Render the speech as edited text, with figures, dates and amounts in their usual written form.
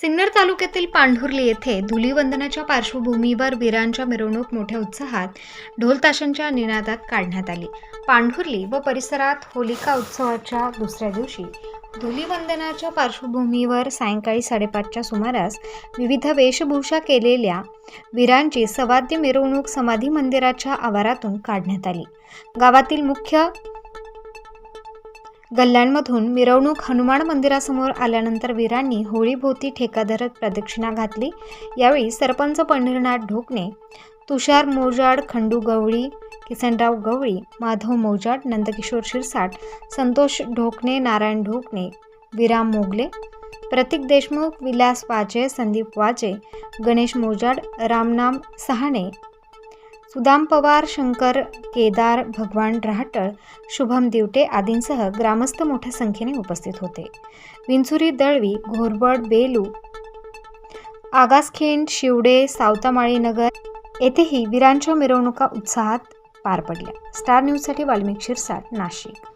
सिन्नर तालुक्यातील पांढुर्ली येथे धुलीवंदनाच्या पार्श्वभूमीवर वीरांच्या मिरवणूक मोठ्या उत्साहात ढोल ताशांच्या निनादात काढण्यात आली। पांढुर्ली व परिसरात होलिका उत्सवाच्या दुसऱ्या दिवशी धुलीवंदनाच्या पार्श्वभूमीवर सायंकाळी 5:30च्या सुमारास विविध वेशभूषा केलेल्या वीरांची सवाद्य मिरवणूक समाधी मंदिराच्या आवारातून काढण्यात आली। गावातील मुख्य गल्ल्यांमधून मिरवणूक हनुमान मंदिरासमोर आल्यानंतर वीरांनी होळीभोवती ठेका धरत प्रदक्षिणा घातली। यावेळी सरपंच पंढरीनाथ ढोकणे, तुषार मोजाड, खंडू गवळी, किसनराव गवळी, माधव मोजाड, नंदकिशोर शिरसाट, संतोष ढोकणे, नारायण ढोकणे, विराम मोगले, प्रतीक देशमुख, विलास वाजे, संदीप वाजे, गणेश मोजाड, रामनाम सहाणे, सुदाम पवार, शंकर केदार, भगवान राहटळ, शुभम दिवटे आदींसह ग्रामस्थ मोठ्या संख्येने उपस्थित होते। विंचुरी, दळवी, घोरबड, बेलू, आगासखिंड, शिवडे, सावतामाळी नगर येथेही वीरांच्या मिरवणुका उत्साहात पार पडल्या। स्टार न्यूजसाठी वाल्मिक शिरसाट, नाशिक।